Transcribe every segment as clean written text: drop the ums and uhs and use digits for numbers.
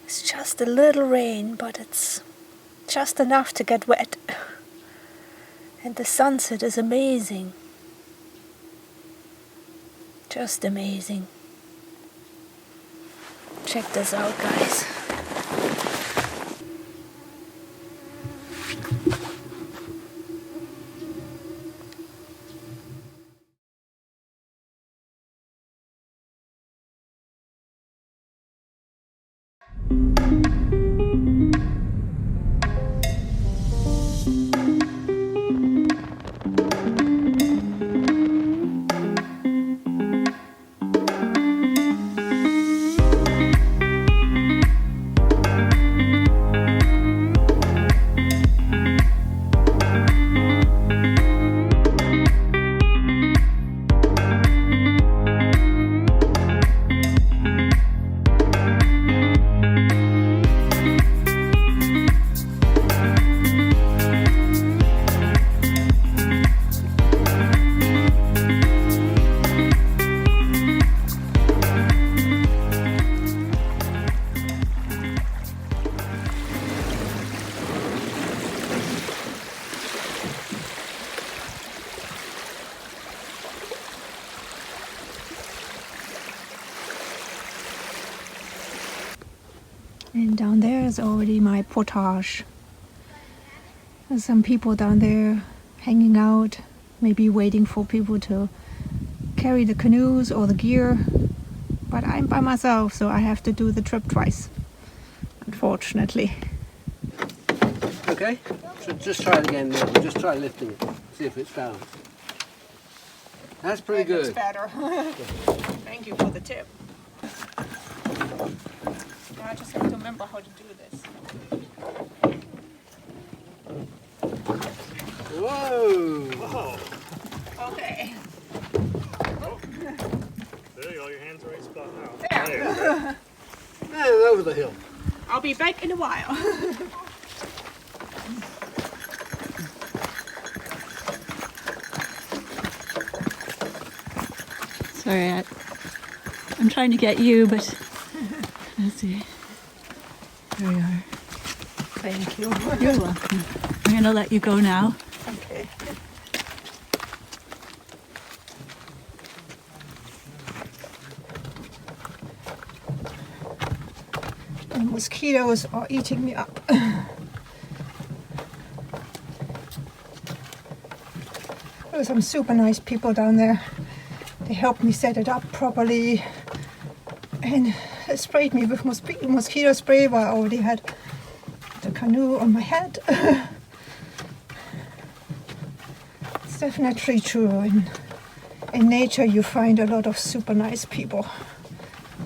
It's just a little rain, but it's just enough to get wet. And the sunset is amazing. Just amazing. Check this out, guys. And down there is already my portage. There's some people down there hanging out, maybe waiting for people to carry the canoes or the gear. But I'm by myself, so I have to do the trip twice, unfortunately. Okay, so just try it again now. Just try lifting it. See if it's balanced. That's pretty good. Looks better. Thank you for the tip. Now I just have to remember how to do this. Whoa! Whoa! Okay. Oh. There you go, your hands are right spot now. There. And over the hill. I'll be back in a while. Sorry, I'm trying to get you, but let's see. There you are. Thank you. You're welcome. I'm going to let you go now. Okay. The mosquitoes are eating me up. There were some super nice people down there. They helped me set it up properly and sprayed me with mosquito spray while I already had the canoe on my head. It's definitely true. In nature you find a lot of super nice people.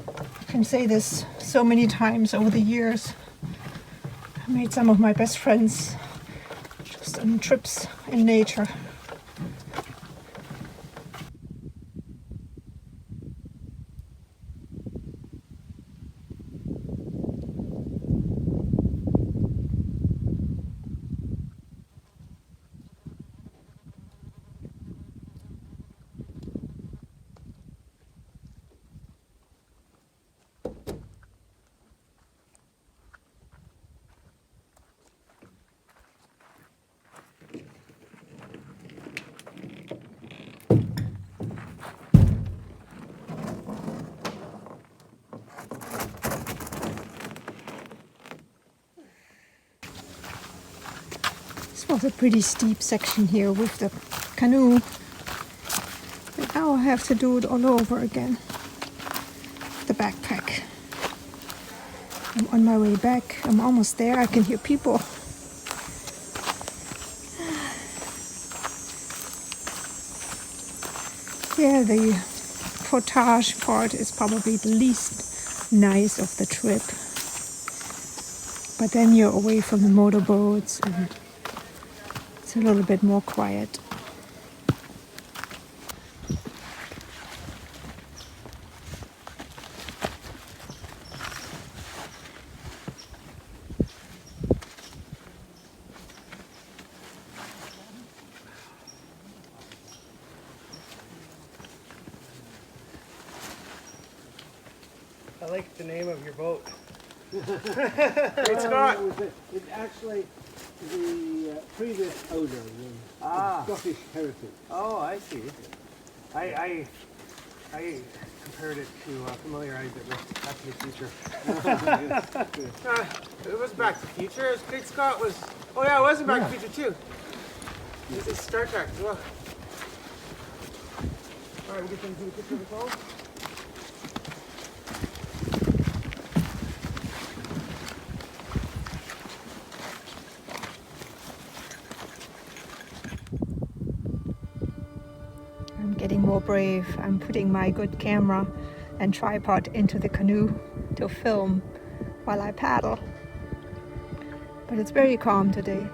I can say this so many times over the years. I made some of my best friends just on trips in nature. This was a pretty steep section here with the canoe. And now I have to do it all over again. The backpack. I'm on my way back. I'm almost there. I can hear people. Yeah, the portage part is probably the least nice of the trip. But then you're away from the motorboats and it's a little bit more quiet. I like the name of your boat. Great Scott. It's actually the previous owner, Scottish heritage. Oh, I see. I compared it to familiarize it with Back to the Future. It was Back to the Future. Great Scott was. Oh yeah, it was in Back to the Future too. This is Star Trek as well. All right, we get them to the picture of the phone. I'm getting more brave. I'm putting my good camera and tripod into the canoe to film while I paddle. But it's very calm today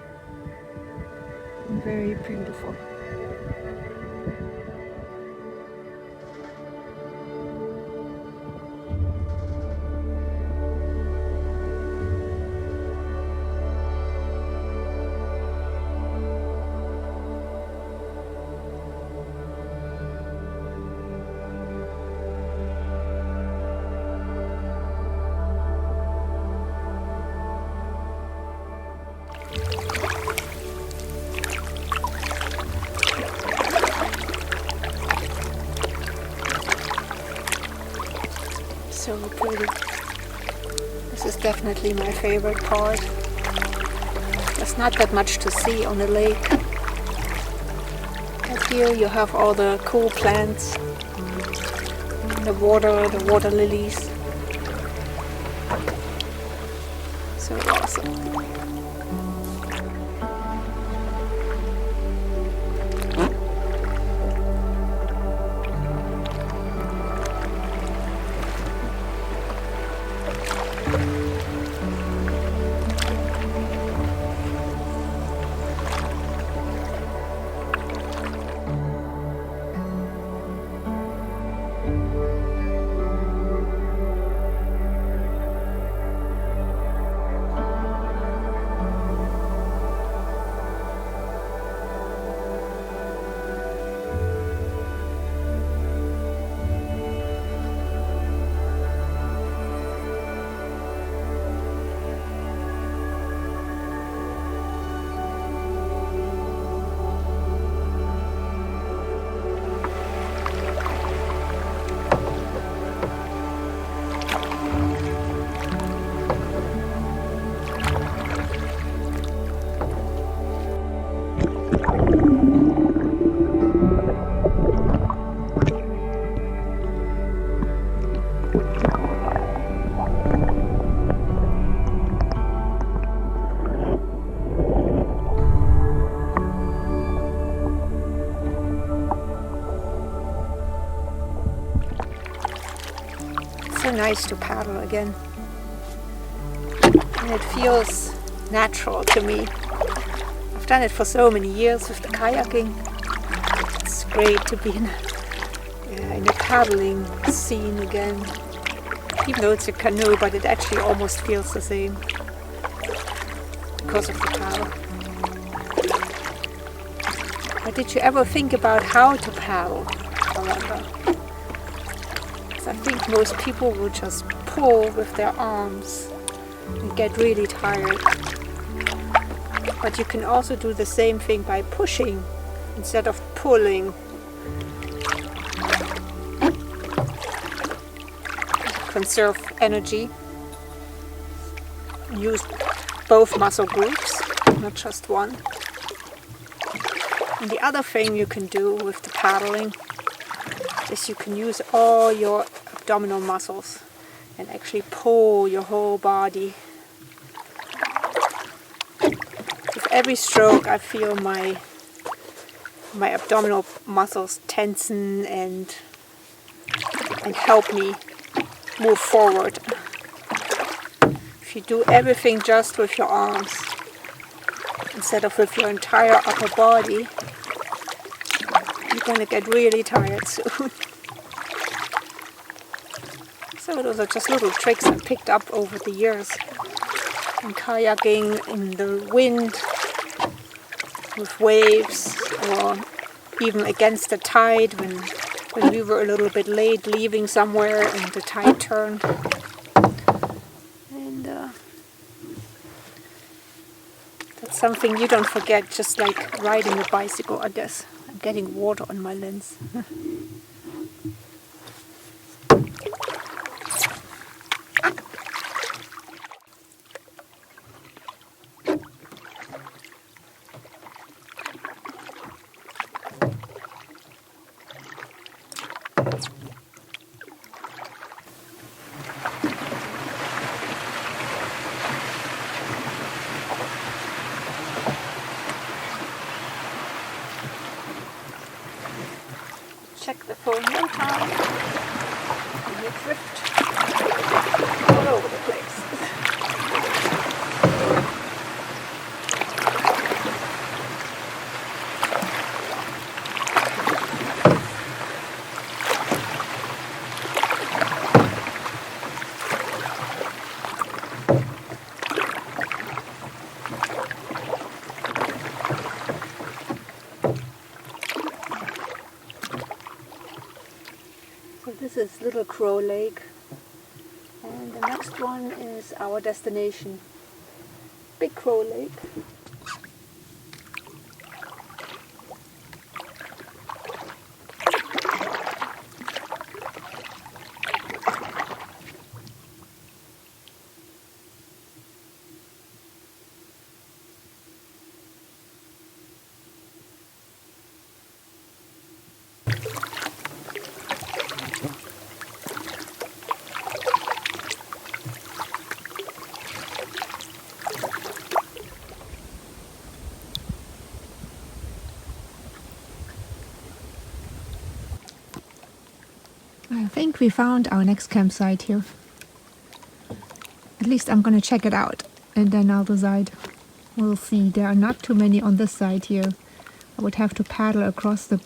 and very beautiful. So pretty. This is definitely my favorite part. There's not that much to see on the lake. But here you have all the cool plants, the water lilies. So awesome. So nice to paddle again, and it feels natural to me. I've done it for so many years with the kayaking. It's great to be in a paddling scene again, even though it's a canoe, but it actually almost feels the same because of the paddle. But did you ever think about how to paddle, however? I think most people will just pull with their arms and get really tired. But you can also do the same thing by pushing instead of pulling. Conserve energy. Use both muscle groups, not just one. And the other thing you can do with the paddling is you can use all your abdominal muscles and actually pull your whole body. With every stroke I feel my abdominal muscles tensen and help me move forward. If you do everything just with your arms instead of with your entire upper body, you're going to get really tired soon. So those are just little tricks I picked up over the years. In kayaking, in the wind, with waves, or even against the tide when we were a little bit late leaving somewhere and the tide turned. And that's something you don't forget, just like riding a bicycle, I guess. I'm getting water on my lens. Check the phone one time, and you drift all over the place. So this is Little Proulx Lake, and the next one is our destination, Big Proulx Lake. I think we found our next campsite here. At least I'm gonna check it out and then I'll decide. We'll see. There are not too many on this side here. I would have to paddle across the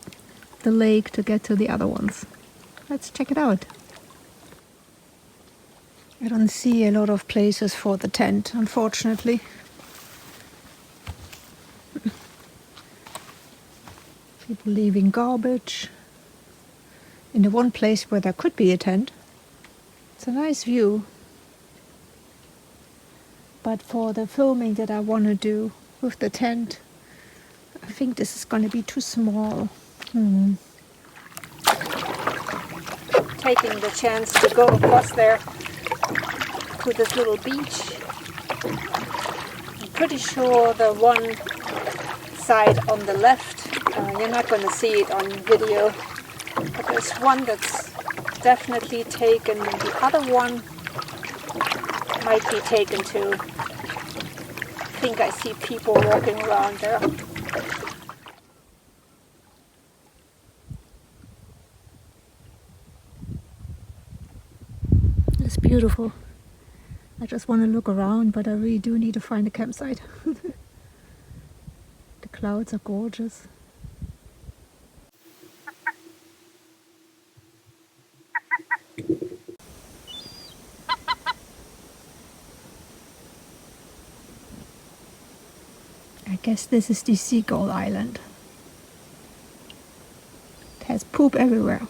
lake to get to the other ones. Let's check it out. I don't see a lot of places for the tent, unfortunately. People leaving garbage. In the one place where there could be a tent. It's a nice view. But for the filming that I want to do with the tent, I think this is going to be too small. Taking the chance to go across there to this little beach. I'm pretty sure the one side on the left, you're not going to see it on video. But there's one that's definitely taken, and the other one might be taken too. I think I see people walking around there. It's beautiful. I just want to look around, but I really do need to find a campsite. The clouds are gorgeous. I guess this is the seagull island. It has poop everywhere.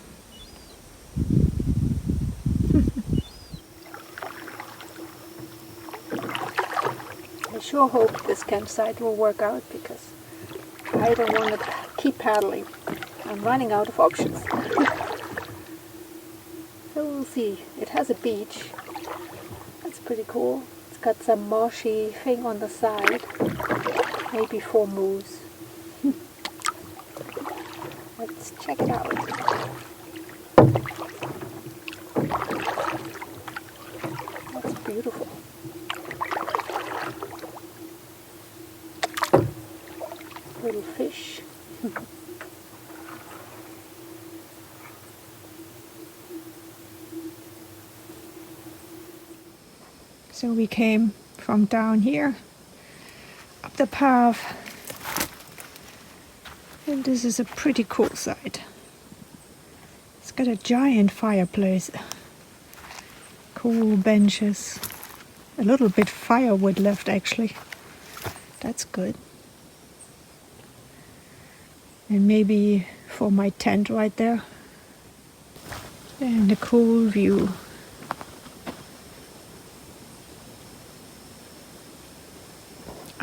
I sure hope this campsite will work out because I don't want to keep paddling. I'm running out of options. So we'll see. It has a beach. That's pretty cool. It's got some marshy thing on the side. Maybe for moose. Let's check it out. That's beautiful. Little fish. So we came from down here up the path, and this is a pretty cool site. It's got a giant fireplace, cool benches, a little bit firewood left actually. That's good. And maybe for my tent right there. And a cool view.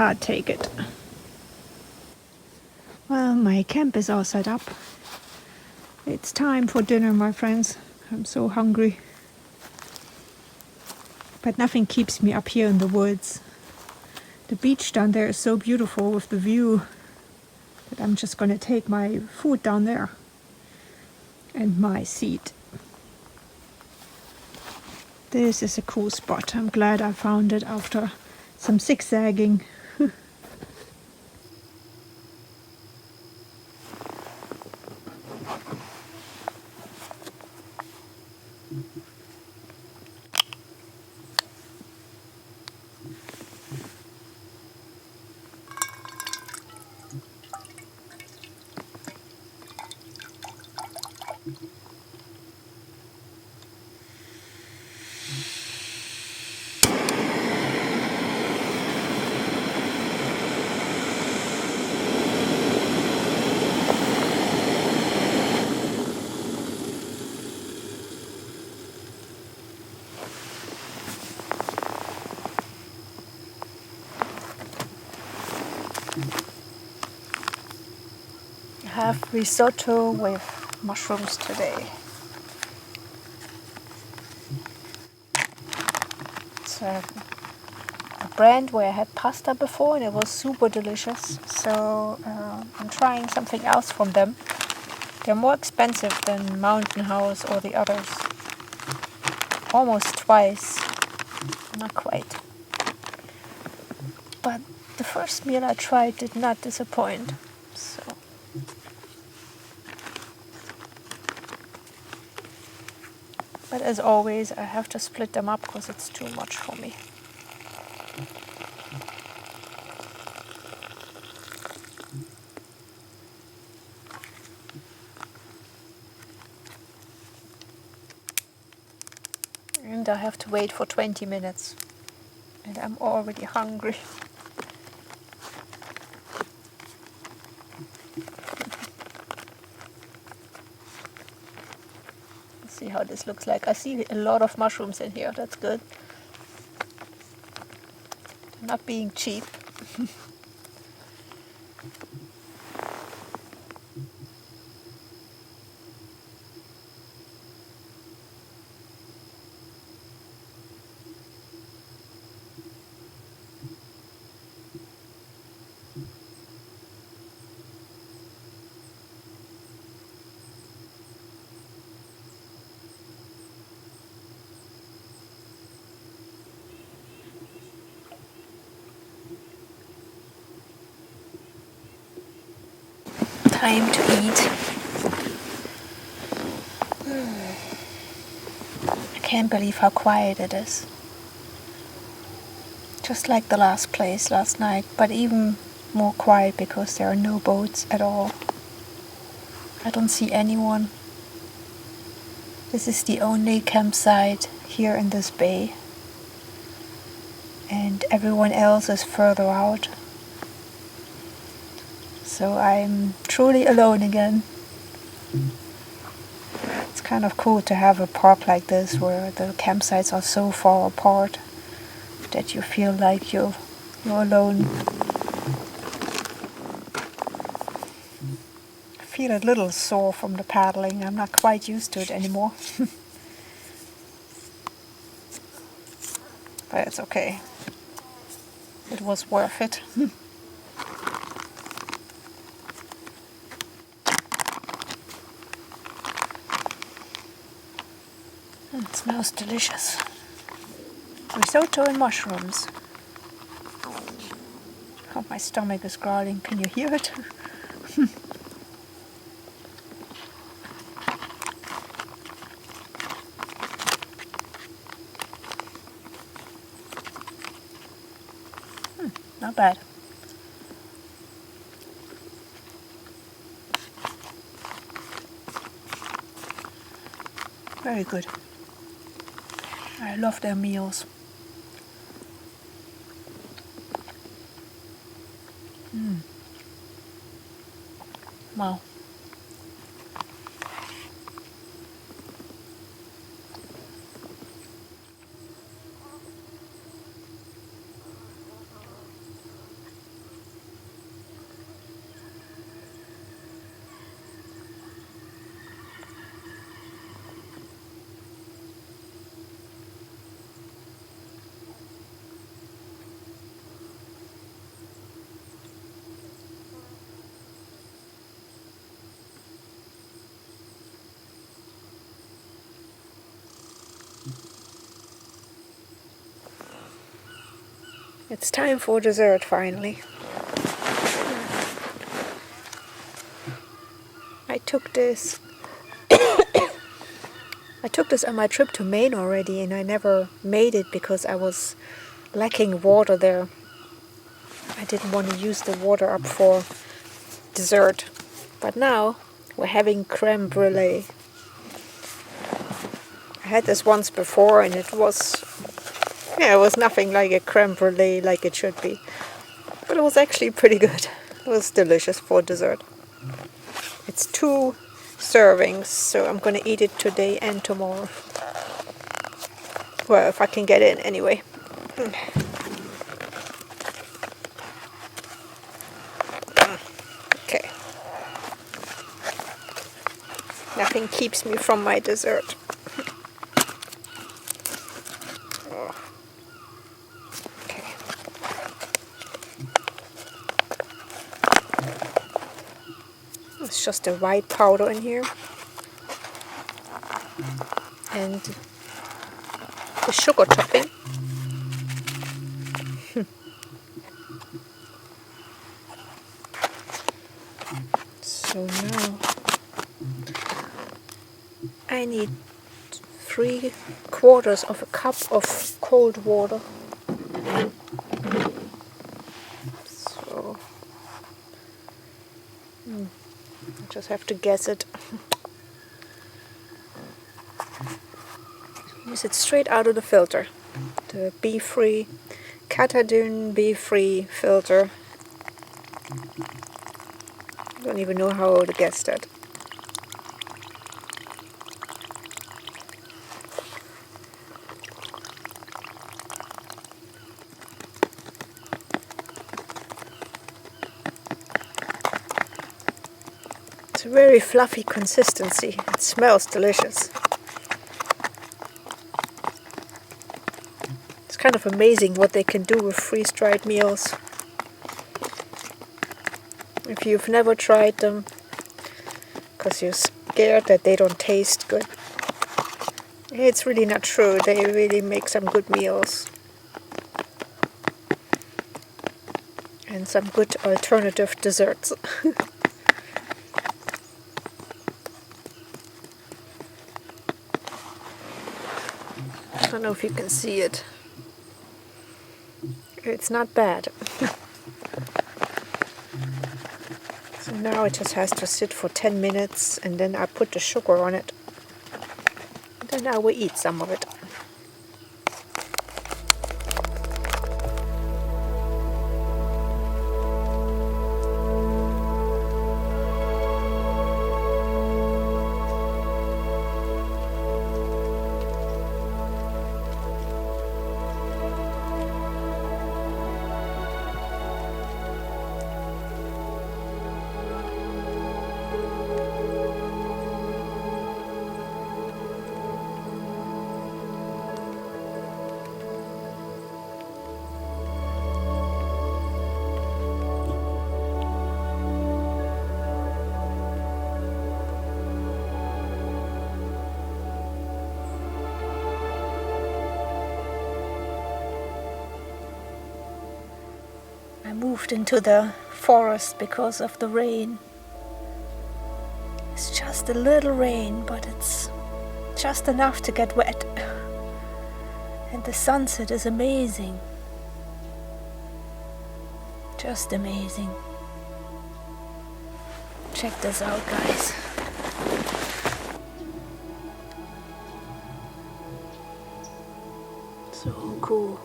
I'll take it. Well, my camp is all set up. It's time for dinner, my friends. I'm so hungry. But nothing keeps me up here in the woods. The beach down there is so beautiful with the view that I'm just gonna take my food down there and my seat. This is a cool spot. I'm glad I found it after some zigzagging. I have risotto with mushrooms today. It's a brand where I had pasta before and it was super delicious. So I'm trying something else from them. They're more expensive than Mountain House or the others. Almost twice. Not quite. But the first meal I tried did not disappoint. So. But as always, I have to split them up because it's too much for me. And I have to wait for 20 minutes. And I'm already hungry. Let's see how this looks like. I see a lot of mushrooms in here. That's good. They're not being cheap. Time to eat. I can't believe how quiet it is. Just like the last place last night, but even more quiet because there are no boats at all. I don't see anyone. This is the only campsite here in this bay. And everyone else is further out. So I'm truly alone again. It's kind of cool to have a park like this where the campsites are so far apart that you feel like you're alone. I feel a little sore from the paddling. I'm not quite used to it anymore. But it's okay. It was worth it. It smells delicious. Risotto and mushrooms. Oh, my stomach is growling. Can you hear it? Not bad. Very good. I love their meals. Wow. It's time for dessert finally. I took this on my trip to Maine already, and I never made it because I was lacking water there. I didn't want to use the water up for dessert. But now we're having creme brulee. I had this once before and it was nothing like a creme brulee like it should be. But it was actually pretty good. It was delicious for dessert. It's 2 servings, so I'm going to eat it today and tomorrow. Well, if I can get in anyway. Okay. Nothing keeps me from my dessert. Okay. It's just a white powder in here. And the sugar topping. So now I need 3/4 of a cup of cold water. So I just have to guess it. Use it straight out of the filter. The bee-free, Katadyn bee-free filter. I don't even know how to guess that. It's a very fluffy consistency. It smells delicious. It's kind of amazing what they can do with freeze-dried meals. If you've never tried them, because you're scared that they don't taste good, it's really not true. They really make some good meals. And some good alternative desserts. I don't know if you can see it. It's not bad. So now it just has to sit for 10 minutes and then I put the sugar on it. And then I will eat some of it. I moved into the forest because of the rain. It's just a little rain, but it's just enough to get wet. And the sunset is amazing. Just amazing. Check this out, guys. So cool.